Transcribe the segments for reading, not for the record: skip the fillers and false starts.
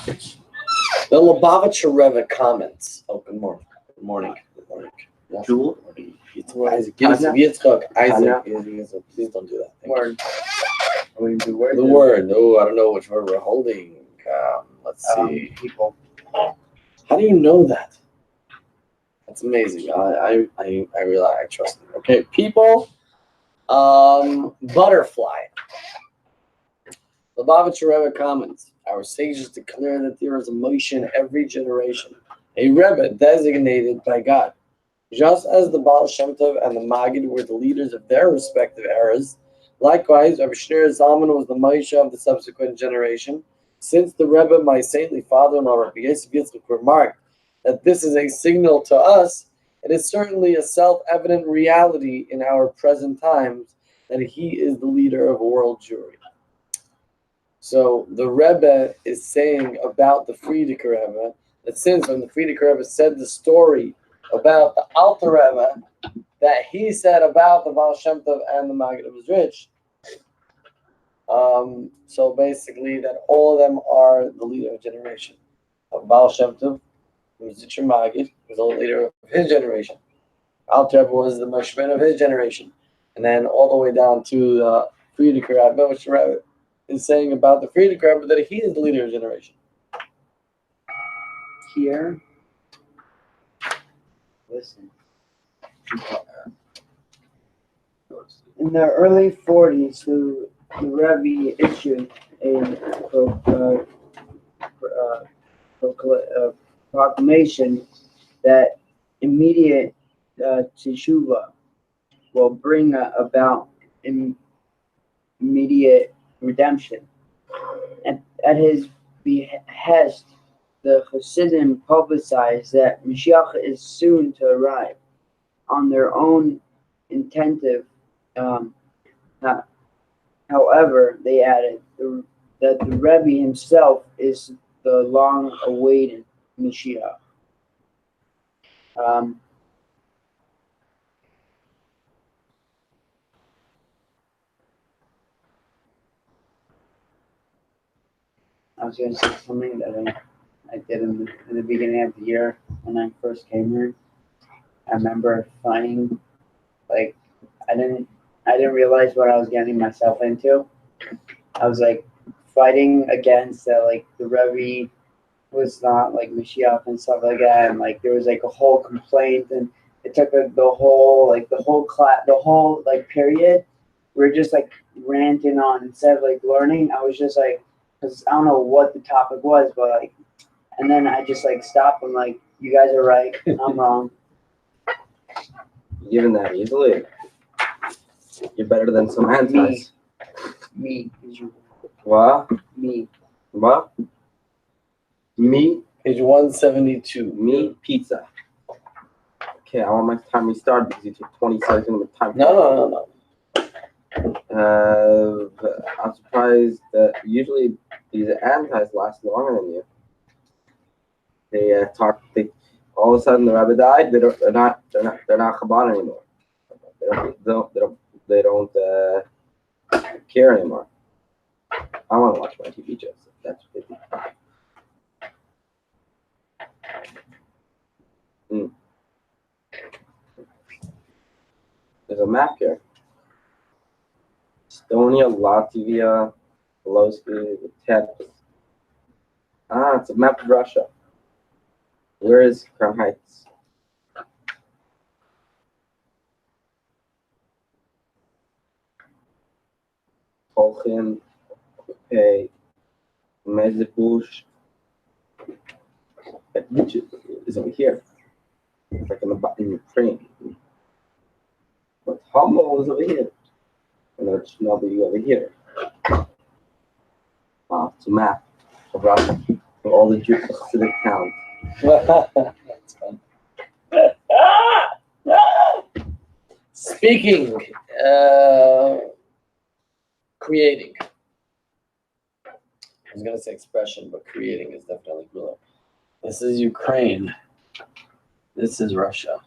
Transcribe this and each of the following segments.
The Lubavitcher Rebbe comments. Oh, good morning. Good morning. Good morning. Jewel? Isaac, Yitzchak, Isaac. Please don't do that. Word. The word. No, I don't know which word we're holding. Let's see. People. How do you know that? That's amazing. I realize I trust you. Okay, people. Butterfly. The Lubavitcher Rebbe comments. Our sages declare that there is a Moshe in every generation, a Rebbe designated by God. Just as the Baal Shem Tov and the Maggid were the leaders of their respective eras, likewise, Rabbi Shneur Zalman was the Moshe of the subsequent generation. Since the Rebbe, my saintly father-in-law, Rabbi Yosef Yitzchak, remarked that this is a signal to us, it is certainly a self-evident reality in our present times that he is the leader of world Jewry. So the Rebbe is saying about the Frierdiker Rebbe that since when the Frierdiker Rebbe said the story about the Alter Rebbe that he said about the Baal Shem Tov and the Maggid of Mizrich, so basically that all of them are the leader of generation. Of Baal Shem Tov, Mizrich Maggid was the leader of his generation. Alter Rebbe was the Mashman of his generation, and then all the way down to the Frierdiker Rebbe, which the Rebbe is saying about the Frierdiker Rebbe that he is the leader of generation. Here, listen. In the early 40s, the Rebbe issued a proclamation that immediate teshuvah will bring about immediate redemption. At his behest, the Hasidim publicized that Mashiach is soon to arrive. On their own intentive, however, they added that the Rebbe himself is the long-awaited Mashiach. I was going to say something that I did in the beginning of the year when I first came here. I remember finding, like, I didn't realize what I was getting myself into. I was like fighting against that, like the Rebbe was not like Mashiach and stuff like that, and like there was like a whole complaint, and it took the whole period. We were just like ranting on instead of like learning. I was just like, because I don't know what the topic was, but like, and then I just like stopped. I'm like, you guys are right, I'm wrong. Given that easily, you're better than some antis. Me. What? Me. What? Me? Page 172. Me pizza. Okay, I want my time restart because you took 20 seconds of time. No. I'm surprised that usually these antis last longer than you. They all of a sudden the Rebbe died. They're not Chabad anymore. They don't care anymore. I want to watch my TV shows. That's 50. There's a map here. Estonia, Latvia, Poloski, the Teps. It's a map of Russia. Where is Crown Heights? Tolkien, okay, Mezebush. Which is over here. It's like in Ukraine. But Hamel is over here. And there's Chernobyl over here. Wow, it's a map of Russia. Of all the Jewish Hasidic towns. That's fun. Speaking, creating. I was going to say expression, but creating is definitely cooler. This is Ukraine. This is Russia.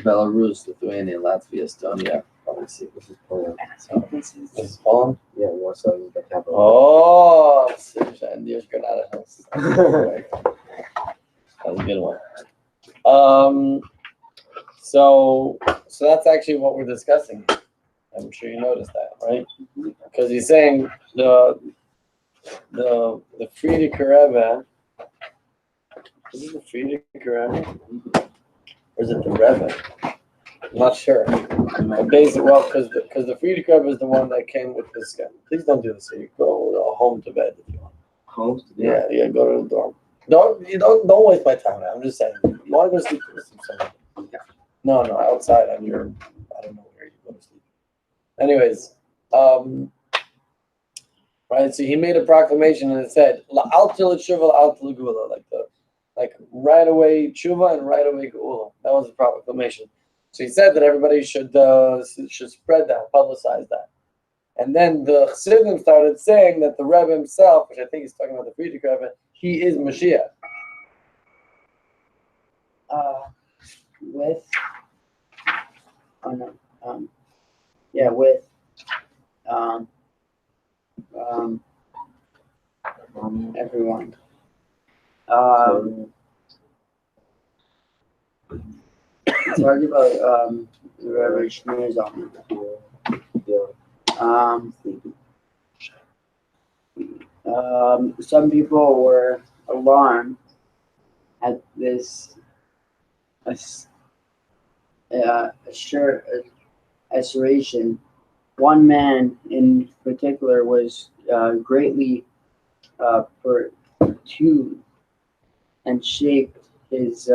Belarus, Lithuania, Latvia, Estonia. Obviously, this is Poland. So, this is Poland? Yeah, Warsaw is the capital. Oh, and there's Granada Hills. Right. That was a good one. So that's actually what we're discussing. I'm sure you noticed that, right? Because he's saying the Frierdiker Rebbe. Is it the Frierdiker Rebbe? Or is it the Rebbe? I'm not sure. Basically, well, because the Frierdiker Rebbe is the one that came with this guy. Please don't do this. So you go home to bed if you want. Home to the bed? Yeah, go to the dorm. Don't waste my time now. I'm just saying. You want to go sleep? Go sleep somewhere. No, outside on your. I don't know where you go to sleep. Anyways, right. So he made a proclamation and it said, "La'al til tshuva, la'al til geula," like right away tshuva and right away geula. That was the proclamation. So he said that everybody should spread that, publicize that. And then the Chassidim started saying that the Rebbe himself, which I think he's talking about the Frierdiker Rebbe, he is Mashiach. With everyone. Talking about the Rebbe Schneerson. Some people were alarmed at this assertion. One man in particular was greatly perturbed and shaped his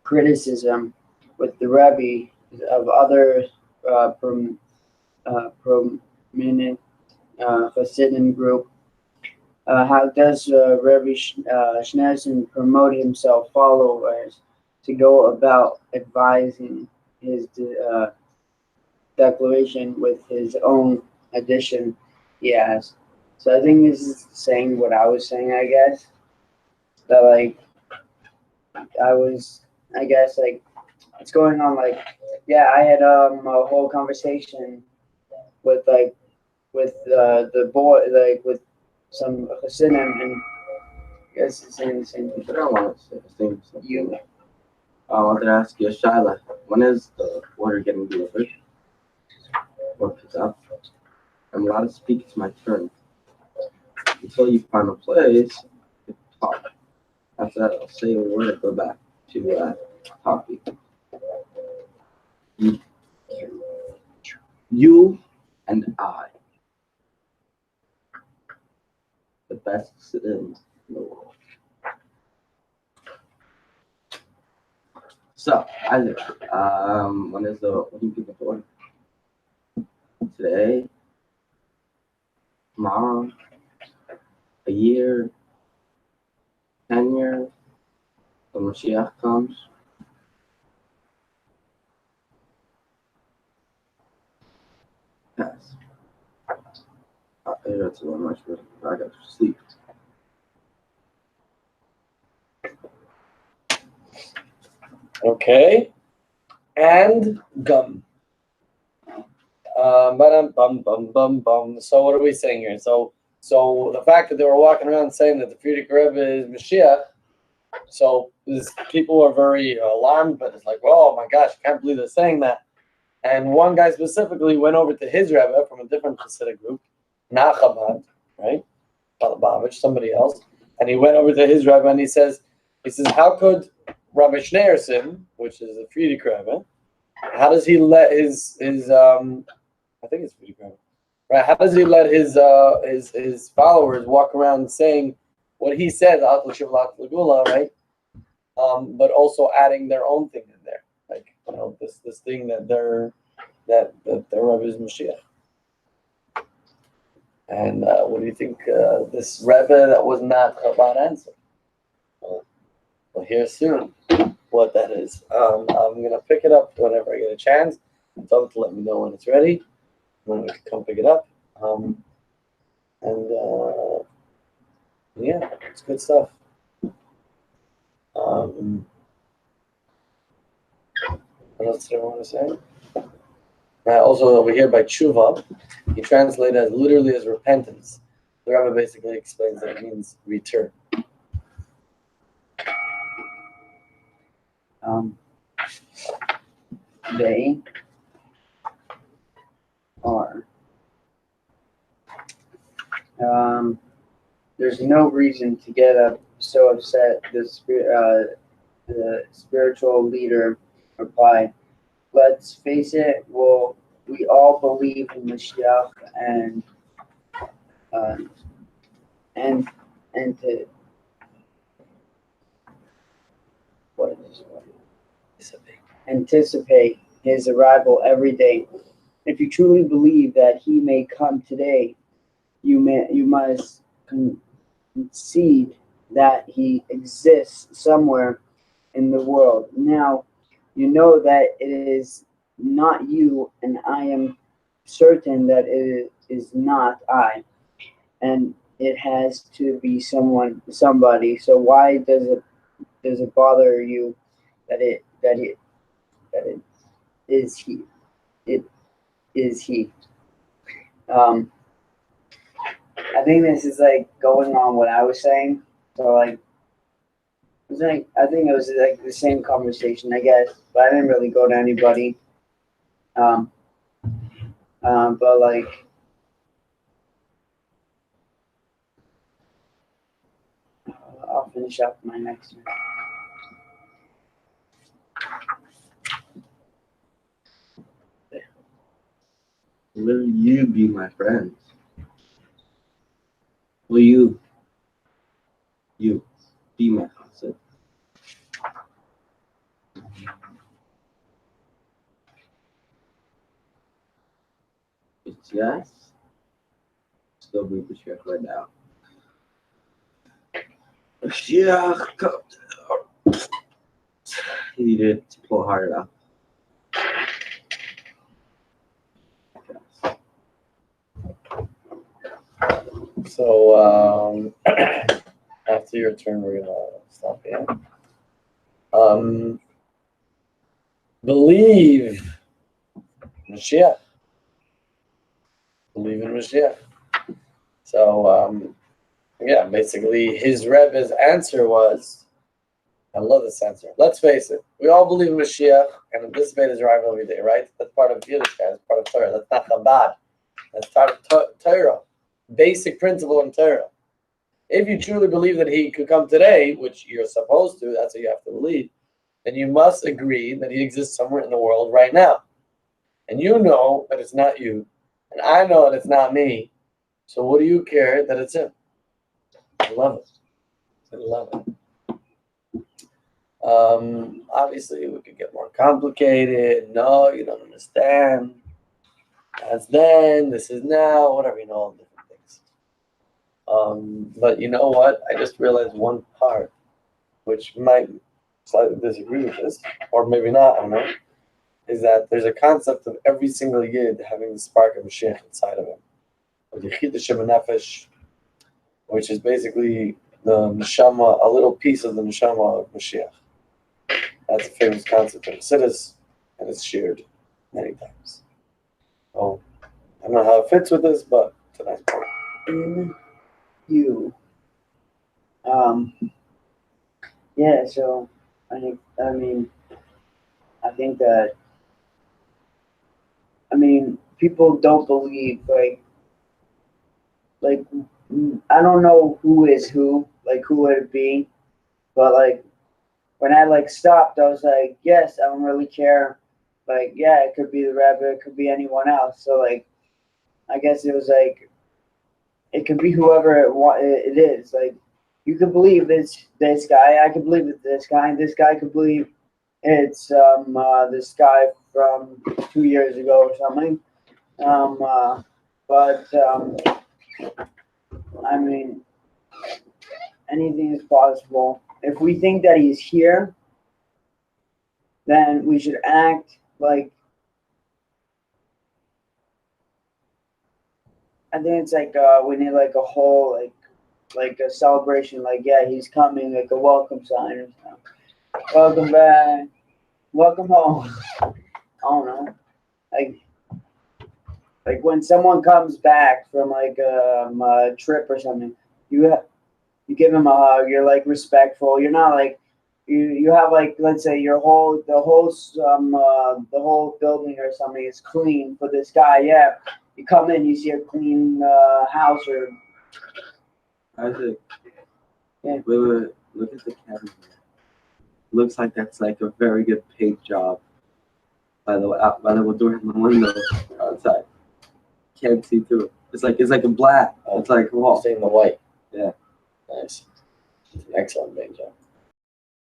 criticism with the Rebbe of other prominent Hasidim group. How does Rebbe Schneerson promote himself followers to go about advising his declaration with his own addition? He asked. So I think this is saying what I was saying. I guess that it's going on I had a whole conversation with the boy with some Hasidim, and I guess it's saying the same thing. I don't want to say the same thing. You. I wanted to ask you a Shaila. When is the water getting delivered? Or it's up? I'm allowed to speak. It's my turn. Until you find a place to talk. After that, I'll say a word and go back to talking. You and I. The best citizens in the world. So, Isaac, when are you people born? Today? Tomorrow? A year? 10 years? When Mashiach comes? Yes. That's a little much, but I got to sleep. Okay. And gum. So what are we saying here? So the fact that they were walking around saying that the Frierdiker Rebbe is Mashiach, so people are very alarmed, but it's like, oh my gosh, I can't believe they're saying that. And one guy specifically went over to his Rebbe from a different Hasidic group, not Chabad, right? Palabavich, somebody else. And he went over to his Rebbe and he says, how could Rabbi Schneerson, which is a Frierdiker Rebbe, how does he let his I think it's Frierdiker Rebbe, right? How does he let his followers walk around saying what he said, right? But also adding their own thing in there, like this thing that their Rebbe is Mashiach. And what do you think this Rebbe that was not Chabad answered? We'll hear soon what that is. I'm gonna pick it up whenever I get a chance. Tell them to let me know when it's ready. When we can come pick it up. Yeah, it's good stuff. What else did I want to say? Also over here by tshuva, he translated as literally as repentance. The Rebbe basically explains that it means return. They are. There's no reason to get so upset. The spiritual leader replied, "Let's face it. Well, we all believe in Mashiach uh, and to what is this word? Anticipate his arrival every day. If you truly believe that he may come today, you must concede that he exists somewhere in the world. Now, you know that it is not you, and I am certain that it is not I, and it has to be somebody. So why does it bother you that it is he? It is he. Um, I think this is like going on what I was saying. So like, I think it was like the same conversation, I guess, but I didn't really go to anybody. Um, but like, I'll finish up my next one. Will you be my friend? Will you be my chassid? It's yes. Still be Mashiach right now. Mashiach, come. He needed to pull hard up. So after your turn, we're gonna stop here. Believe Mashiach. Believe in Mashiach. So yeah, basically his Rebbe's answer was, I love this answer. Let's face it, we all believe in Mashiach and anticipate his arrival every day, right? That's part of Yiddishkeit, that's part of Torah. That's not Chabad. That's part of Torah. Basic principle in Torah. If you truly believe that he could come today, which you're supposed to, that's what you have to believe, then you must agree that he exists somewhere in the world right now. And you know that it's not you, and I know that it's not me. So what do you care that it's him? I love it. I love it. Obviously, we could get more complicated. No, you don't understand. That's then, this is now, whatever, all different things. But you know what? I just realized one part, which might slightly disagree with this, or maybe not, I don't know, is that there's a concept of every single Yid having the spark of Mashiach inside of him. The Yichidah Shemanefesh, which is basically the neshama, a little piece of the neshama of Mashiach. That's a famous concept in Chassidus, and it's shared many times. Oh, I don't know how it fits with this, but it's a nice point. In you. Yeah, so I think that people don't believe like I don't know who is who, like who would it be, but like when I like stopped, I was like, yes, I don't really care. Like, yeah, it could be the Rebbe, it could be anyone else. So like, I guess it was like it could be whoever it is. Like, you could believe it's this guy, I could believe it's this guy, and this guy could believe it's this guy from 2 years ago or something. But I mean, anything is possible. If we think that he's here, then we should act like. I think it's like we need like a whole like a celebration. Like, yeah, he's coming, like a welcome sign or something. Welcome back. Welcome home. I don't know. Like, like when someone comes back from like a trip or something, you give them a hug. You're like respectful. You're not like you have like, let's say the whole building or something is clean for this guy. Yeah, you come in, you see a clean house or. Isaac. Yeah. Wait. Look at the cabin here. Looks like that's like a very good paid job. By the way, by the door in the window outside. Can't see through it. It's like a black. It's like Stay in the white. Yeah. Nice. Excellent paint job.